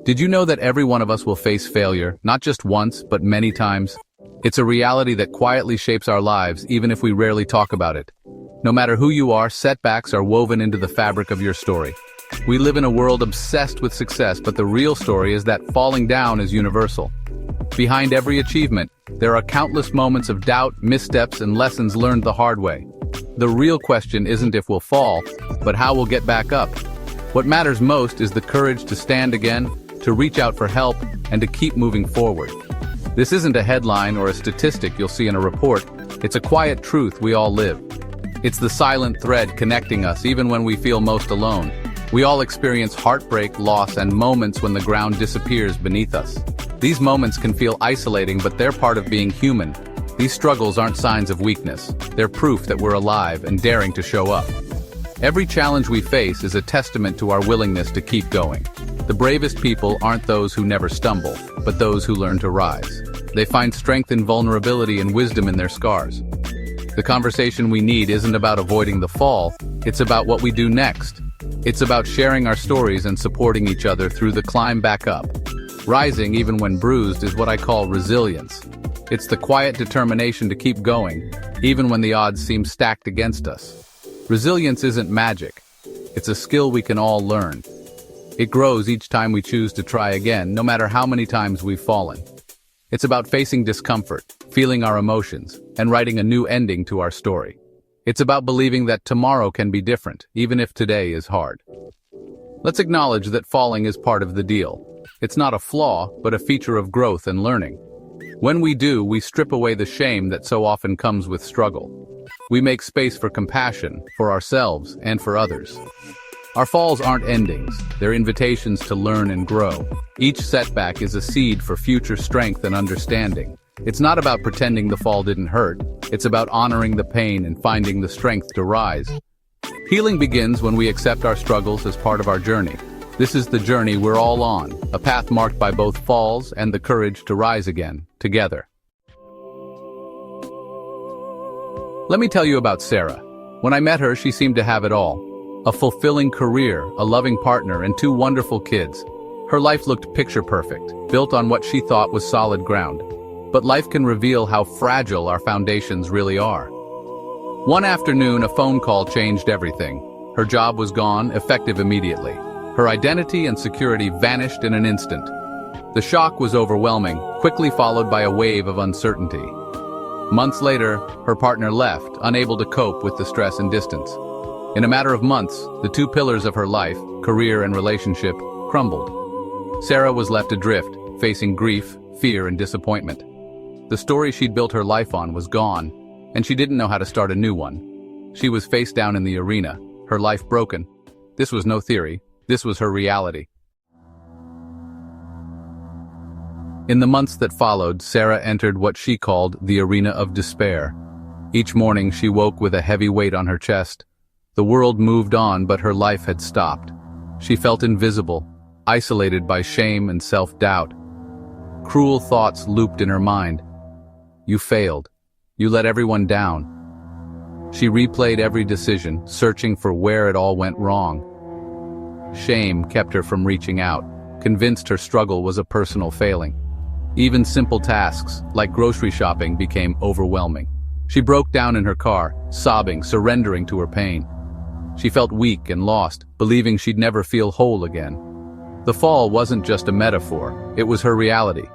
Did you know that every one of us will face failure, not just once, but many times? It's a reality that quietly shapes our lives, even if we rarely talk about it. No matter who you are, setbacks are woven into the fabric of your story. We live in a world obsessed with success, but the real story is that falling down is universal. Behind every achievement, there are countless moments of doubt, missteps, and lessons learned the hard way. The real question isn't if we'll fall, but how we'll get back up. What matters most is the courage to stand again, to reach out for help, and to keep moving forward. This isn't a headline or a statistic you'll see in a report. It's a quiet truth we all live. It's the silent thread connecting us even when we feel most alone. We all experience heartbreak, loss, and moments when the ground disappears beneath us. These moments can feel isolating, but they're part of being human. These struggles aren't signs of weakness. They're proof that we're alive and daring to show up. Every challenge we face is a testament to our willingness to keep going. The bravest people aren't those who never stumble, but those who learn to rise. They find strength in vulnerability and wisdom in their scars. The conversation we need isn't about avoiding the fall, it's about what we do next. It's about sharing our stories and supporting each other through the climb back up. Rising, even when bruised, is what I call resilience. It's the quiet determination to keep going, even when the odds seem stacked against us. Resilience isn't magic. It's a skill we can all learn. It grows each time we choose to try again, no matter how many times we've fallen. It's about facing discomfort, feeling our emotions, and writing a new ending to our story. It's about believing that tomorrow can be different, even if today is hard. Let's acknowledge that falling is part of the deal. It's not a flaw, but a feature of growth and learning. When we do, we strip away the shame that so often comes with struggle. We make space for compassion, for ourselves, and for others. Our falls aren't endings, they're invitations to learn and grow. Each setback is a seed for future strength and understanding. It's not about pretending the fall didn't hurt, it's about honoring the pain and finding the strength to rise. Healing begins when we accept our struggles as part of our journey. This is the journey we're all on, a path marked by both falls and the courage to rise again, together. Let me tell you about Sarah. When I met her, she seemed to have it all. A fulfilling career, a loving partner, and 2 wonderful kids. Her life looked picture-perfect, built on what she thought was solid ground. But life can reveal how fragile our foundations really are. One afternoon, a phone call changed everything. Her job was gone, effective immediately. Her identity and security vanished in an instant. The shock was overwhelming, quickly followed by a wave of uncertainty. Months later, her partner left, unable to cope with the stress and distance. In a matter of months, the 2 pillars of her life, career and relationship, crumbled. Sarah was left adrift, facing grief, fear, and disappointment. The story she'd built her life on was gone, and she didn't know how to start a new one. She was face down in the arena, her life broken. This was no theory, this was her reality. In the months that followed, Sarah entered what she called the arena of despair. Each morning she woke with a heavy weight on her chest. The world moved on, but her life had stopped. She felt invisible, isolated by shame and self-doubt. Cruel thoughts looped in her mind. You failed. You let everyone down. She replayed every decision, searching for where it all went wrong. Shame kept her from reaching out, convinced her struggle was a personal failing. Even simple tasks, like grocery shopping, became overwhelming. She broke down in her car, sobbing, surrendering to her pain. She felt weak and lost, believing she'd never feel whole again. The fall wasn't just a metaphor, it was her reality.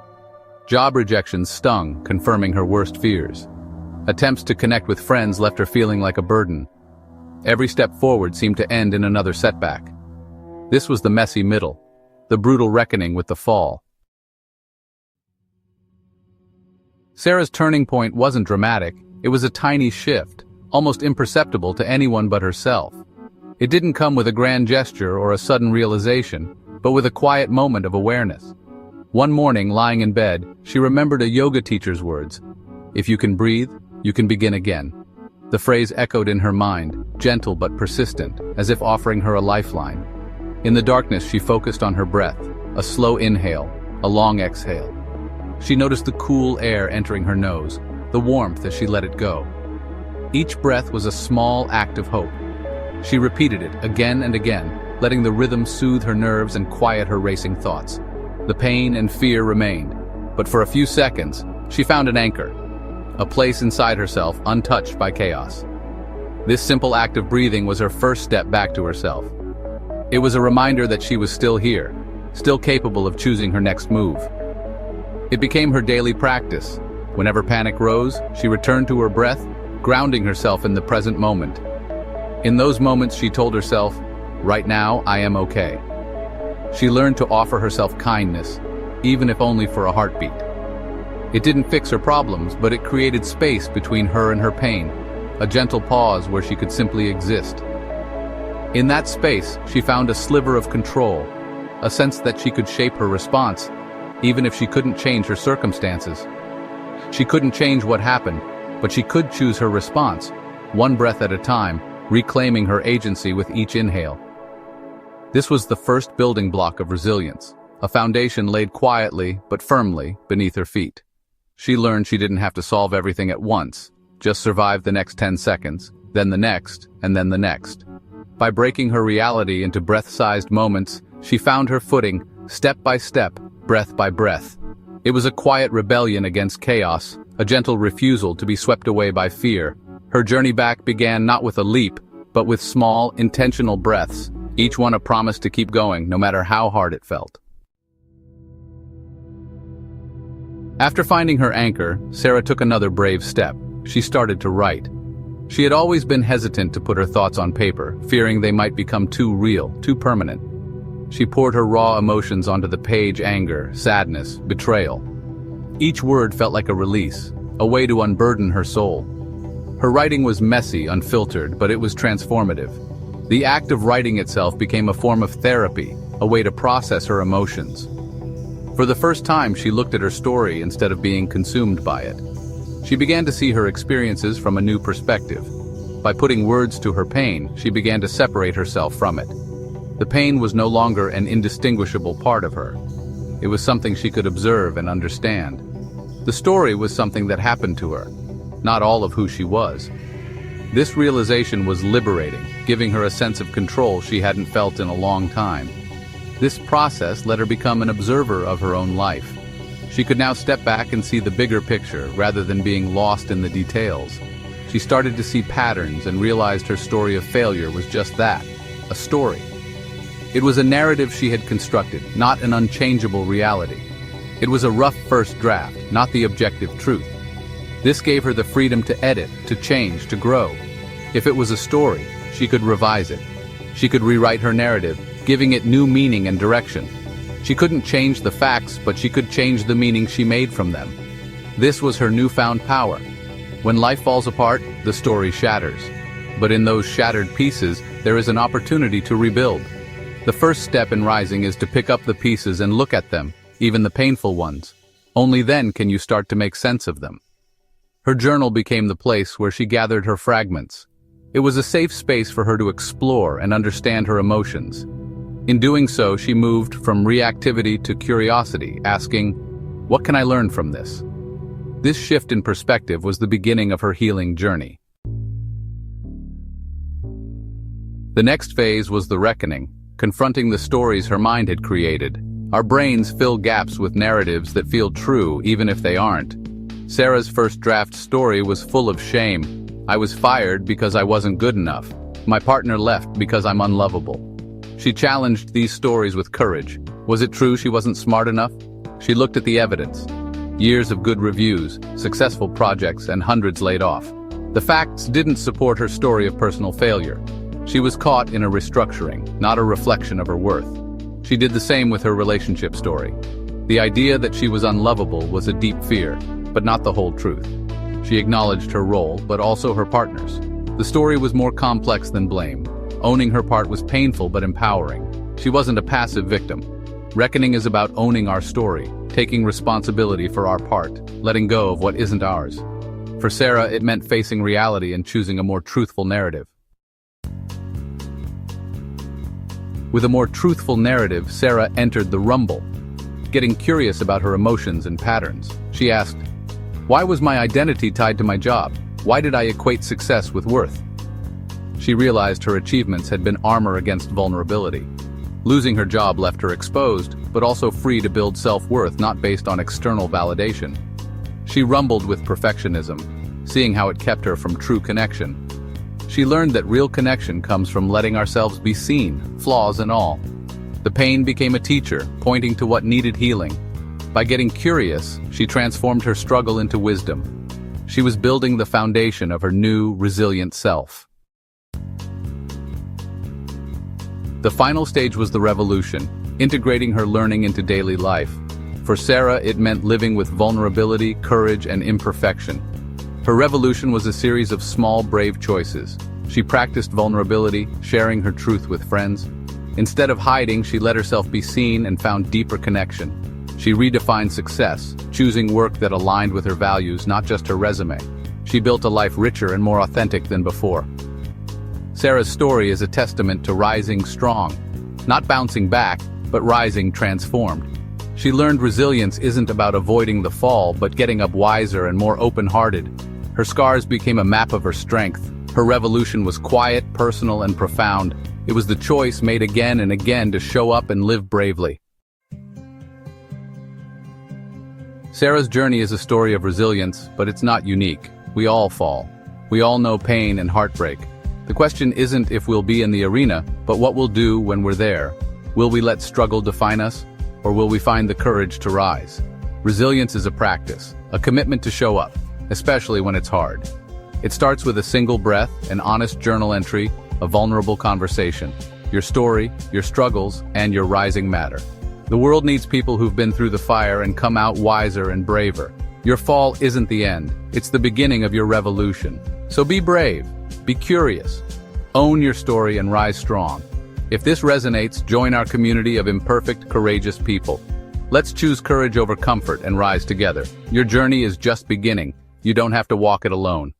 Job rejections stung, confirming her worst fears. Attempts to connect with friends left her feeling like a burden. Every step forward seemed to end in another setback. This was the messy middle, the brutal reckoning with the fall. Sarah's turning point wasn't dramatic, it was a tiny shift, almost imperceptible to anyone but herself. It didn't come with a grand gesture or a sudden realization, but with a quiet moment of awareness. One morning, lying in bed, she remembered a yoga teacher's words, "If you can breathe, you can begin again." The phrase echoed in her mind, gentle but persistent, as if offering her a lifeline. In the darkness, she focused on her breath, a slow inhale, a long exhale. She noticed the cool air entering her nose, the warmth as she let it go. Each breath was a small act of hope. She repeated it again and again, letting the rhythm soothe her nerves and quiet her racing thoughts. The pain and fear remained, but for a few seconds, she found an anchor, a place inside herself untouched by chaos. This simple act of breathing was her first step back to herself. It was a reminder that she was still here, still capable of choosing her next move. It became her daily practice. Whenever panic rose, she returned to her breath, grounding herself in the present moment. In those moments, she told herself, "Right now, I am okay." She learned to offer herself kindness, even if only for a heartbeat. It didn't fix her problems, but it created space between her and her pain, a gentle pause where she could simply exist. In that space, she found a sliver of control, a sense that she could shape her response, even if she couldn't change her circumstances. She couldn't change what happened, but she could choose her response, one breath at a time, reclaiming her agency with each inhale. This was the first building block of resilience, a foundation laid quietly but firmly beneath her feet. She learned she didn't have to solve everything at once, just survive the next 10 seconds, then the next, and then the next. By breaking her reality into breath-sized moments, she found her footing, step by step, breath by breath. It was a quiet rebellion against chaos, a gentle refusal to be swept away by fear. Her journey back began not with a leap, but with small, intentional breaths, each one a promise to keep going, no matter how hard it felt. After finding her anchor, Sarah took another brave step. She started to write. She had always been hesitant to put her thoughts on paper, fearing they might become too real, too permanent. She poured her raw emotions onto the page: anger, sadness, betrayal. Each word felt like a release, a way to unburden her soul. Her writing was messy, unfiltered, but it was transformative. The act of writing itself became a form of therapy, a way to process her emotions. For the first time, she looked at her story instead of being consumed by it. She began to see her experiences from a new perspective. By putting words to her pain, she began to separate herself from it. The pain was no longer an indistinguishable part of her. It was something she could observe and understand. The story was something that happened to her, not all of who she was. This realization was liberating, giving her a sense of control she hadn't felt in a long time. This process let her become an observer of her own life. She could now step back and see the bigger picture rather than being lost in the details. She started to see patterns and realized her story of failure was just that, a story. It was a narrative she had constructed, not an unchangeable reality. It was a rough first draft, not the objective truth. This gave her the freedom to edit, to change, to grow. If it was a story, she could revise it. She could rewrite her narrative, giving it new meaning and direction. She couldn't change the facts, but she could change the meaning she made from them. This was her newfound power. When life falls apart, the story shatters. But in those shattered pieces, there is an opportunity to rebuild. The first step in rising is to pick up the pieces and look at them, even the painful ones. Only then can you start to make sense of them. Her journal became the place where she gathered her fragments. It was a safe space for her to explore and understand her emotions. In doing so, she moved from reactivity to curiosity, asking, "What can I learn from this?" This shift in perspective was the beginning of her healing journey. The next phase was the reckoning, confronting the stories her mind had created. Our brains fill gaps with narratives that feel true even if they aren't. Sarah's first draft story was full of shame. I was fired because I wasn't good enough. My partner left because I'm unlovable. She challenged these stories with courage. Was it true she wasn't smart enough? She looked at the evidence. Years of good reviews, successful projects, and hundreds laid off. The facts didn't support her story of personal failure. She was caught in a restructuring, not a reflection of her worth. She did the same with her relationship story. The idea that she was unlovable was a deep fear, but not the whole truth. She acknowledged her role, but also her partner's. The story was more complex than blame. Owning her part was painful but empowering. She wasn't a passive victim. Reckoning is about owning our story, taking responsibility for our part, letting go of what isn't ours. For Sarah, it meant facing reality and choosing a more truthful narrative. With a more truthful narrative, Sarah entered the rumble. Getting curious about her emotions and patterns, she asked, "Why was my identity tied to my job? Why did I equate success with worth?" She realized her achievements had been armor against vulnerability. Losing her job left her exposed, but also free to build self-worth not based on external validation. She rumbled with perfectionism, seeing how it kept her from true connection. She learned that real connection comes from letting ourselves be seen, flaws and all. The pain became a teacher, pointing to what needed healing. By getting curious, she transformed her struggle into wisdom. She was building the foundation of her new, resilient self. The final stage was the revolution, integrating her learning into daily life. For Sarah, it meant living with vulnerability, courage, and imperfection. Her revolution was a series of small, brave choices. She practiced vulnerability, sharing her truth with friends. Instead of hiding, she let herself be seen and found deeper connection. She redefined success, choosing work that aligned with her values, not just her resume. She built a life richer and more authentic than before. Sarah's story is a testament to rising strong, not bouncing back, but rising transformed. She learned resilience isn't about avoiding the fall, but getting up wiser and more open-hearted. Her scars became a map of her strength. Her revolution was quiet, personal, and profound. It was the choice made again and again to show up and live bravely. Sarah's journey is a story of resilience, but it's not unique. We all fall. We all know pain and heartbreak. The question isn't if we'll be in the arena, but what we'll do when we're there. Will we let struggle define us, or will we find the courage to rise? Resilience is a practice, a commitment to show up, especially when it's hard. It starts with a single breath, an honest journal entry, a vulnerable conversation. Your story, your struggles, and your rising matter. The world needs people who've been through the fire and come out wiser and braver. Your fall isn't the end, it's the beginning of your revolution. So be brave. Be curious. Own your story and rise strong. If this resonates, join our community of imperfect, courageous people. Let's choose courage over comfort and rise together. Your journey is just beginning. You don't have to walk it alone.